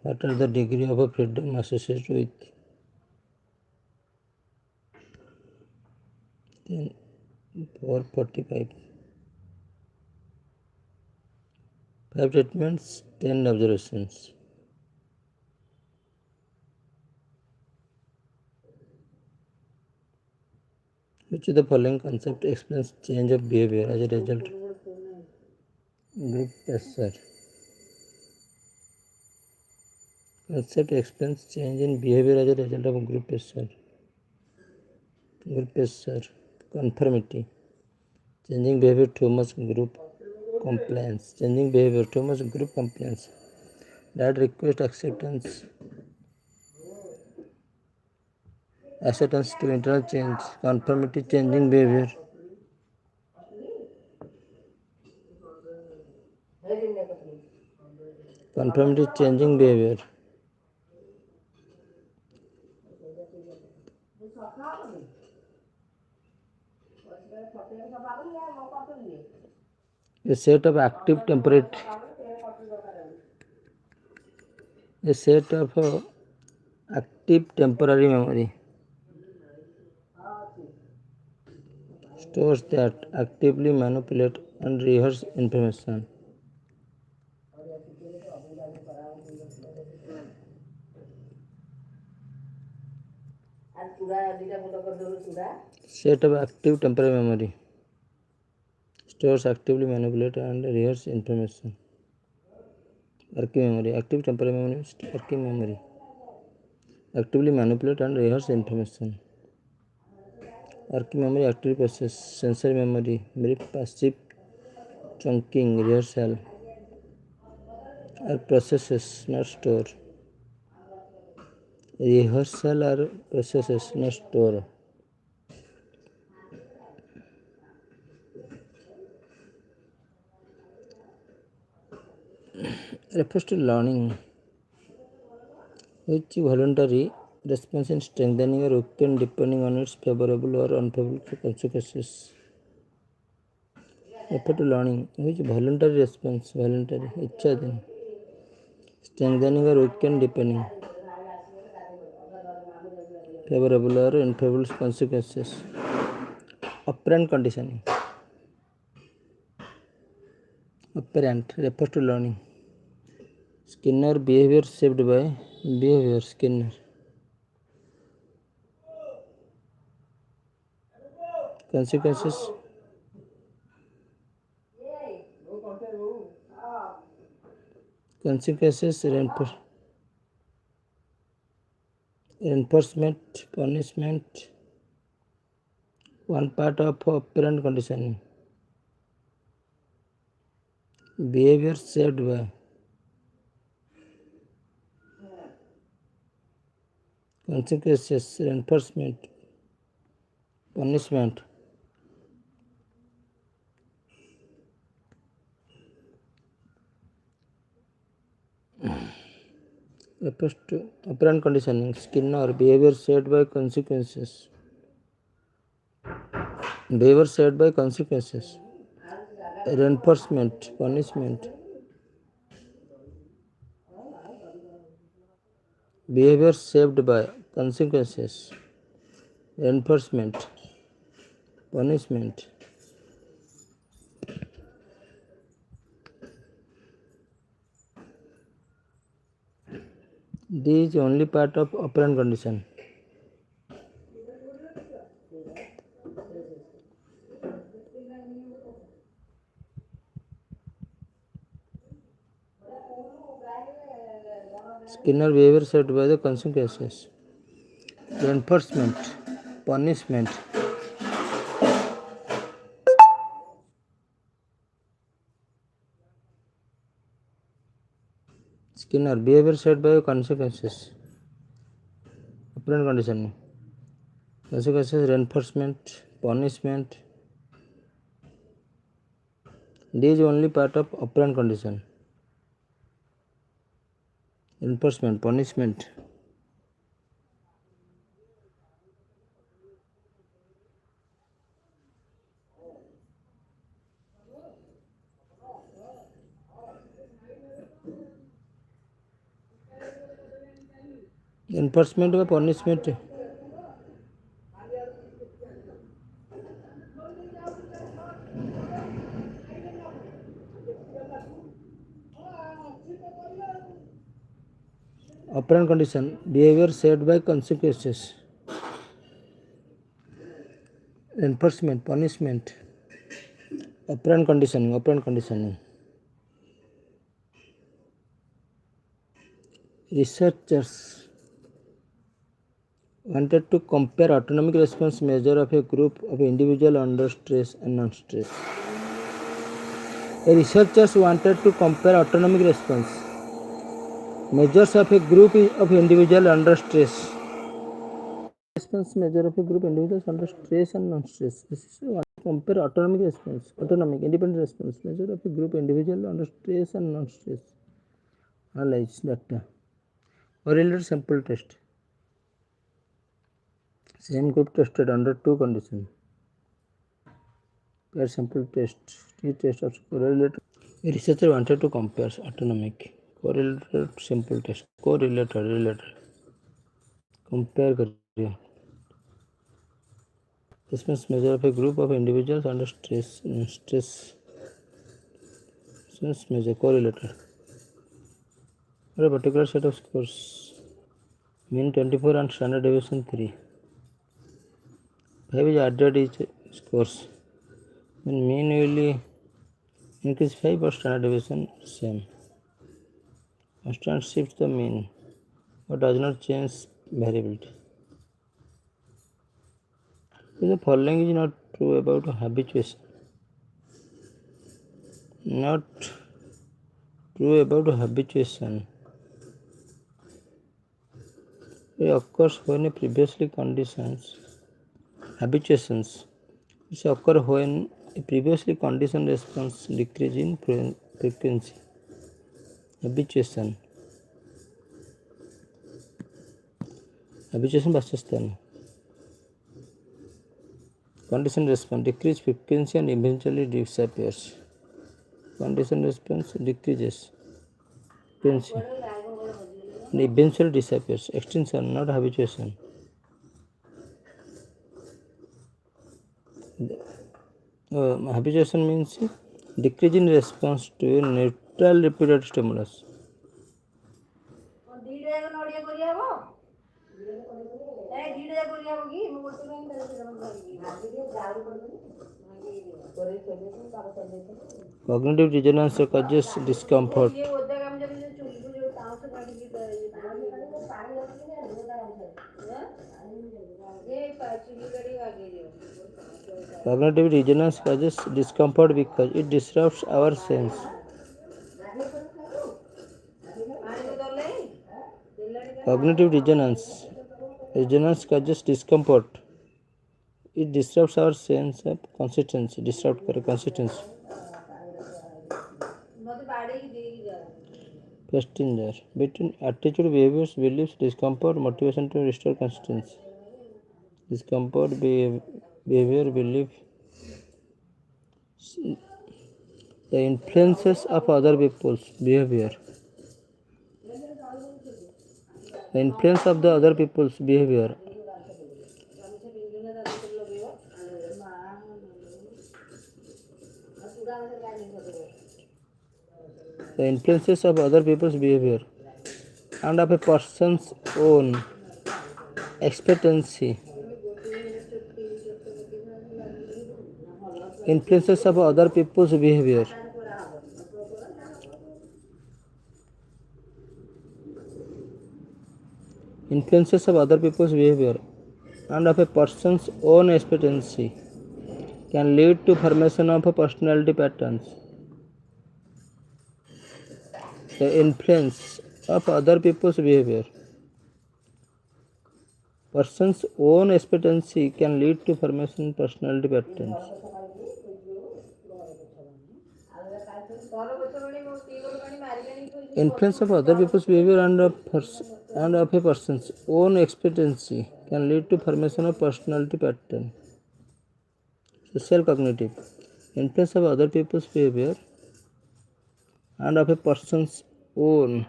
What are the degree of a freedom associated with 10 445? 5 statements, 10 observations. Which of the following concept explains change of behavior as a result of group pressure? Concept explains change in behavior as a result of group pressure. Group pressure, conformity, changing behavior too much group compliance, changing behavior too much group compliance, that request acceptance to internal change, conformity, changing behavior. Conformity, changing behavior. A set of active temporary. A set of active temporary memory stores that actively manipulate and rehearse information. Set of active temporary memory stores actively manipulate and rehearse information. Working memory, active temporary memory, working memory. Actively manipulate and rehearse information. Working memory, active process. Sensory memory, very passive chunking, rehearsal. Are processes, not store. Rehearsal are processes, not store. Refers to learning, which voluntary response in strengthening or weakening depending on its favorable or unfavorable consequences. Refer to learning, which voluntary response, voluntary, इच्छाधीन, strengthening or weakening depending favorable or unfavorable consequences. Operant conditioning. Operant refers to learning. Skinner, behavior shaped by behavior. Skinner. Consequences. Consequences, reinforcement, punishment. One part of operant conditioning. Behavior shaped by consequences, reinforcement, punishment. Refers to operant conditioning. Skinner, behavior shaped by consequences. Behavior shaped by consequences. Reinforcement, punishment. Behavior shaped by consequences. Reinforcement, punishment. D is only part of operant condition. Skinner, behavior shaped by the consequences. Reinforcement, punishment. Skinner, behavior shaped by consequences. Operant conditioning. Consequences, reinforcement, punishment. D is only part of operant condition. Reinforcement, punishment. Enforcement व punishment operant condition behavior shaped by consequences enforcement punishment operant conditioning researchers wanted to compare autonomic response measure of a group of individuals under stress and non-stress. Researchers wanted to compare autonomic response measures of a group of individuals under stress. Response measure of a group of individuals under stress and non-stress. This is one. Compare autonomic independent response measure of a group of individuals under stress and non-stress. Analyze data. Correlated sample test. Same group tested under two conditions. Pair sample test. T-test of correlated. A researcher wanted to compare autonomic, correlated sample test, related. Compare करिए. Response measure of a group of individuals under stress. Response measure correlated. For a particular set of scores, mean 24 and standard deviation 3. 5 is added each scores. Then mean will increase 5 but standard deviation same. Constant shifts the mean but does not change variability. The following is not true about habituation. Not true about habituation. It occurs when previously conditions. Habituations. It occur when a previously conditioned response decrease in frequency. Habituation. Habituation Vastasthana. Conditioned response decrease frequency and eventually disappears. Conditioned response decreases frequency and eventually disappears. Extinction, not habituation. Habituation means decrease in response to a neutral repeated stimulus. Cognitive dissonance causes discomfort. Cognitive dissonance causes discomfort because it disrupts our sense. Cognitive dissonance causes discomfort. It disrupts our sense of consistency. Consistency. Passenger. Between attitude, behaviors, beliefs, discomfort, motivation to restore consistency. Discomfort, behavior, belief. The influences of other people's behavior. The influence of the other people's behavior. The influences of other people's behavior and of a person's own expectancy. Influences of other people's behavior. Influences of other people's behavior and of a person's own expectancy can lead to formation of personality patterns. The influence of other people's behavior. Person's own expectancy can lead to formation of personality patterns. Influence of other people's behavior and of a person's own expectancy can lead to formation of personality pattern. Social cognitive. Influence of other people's behavior and of a person's own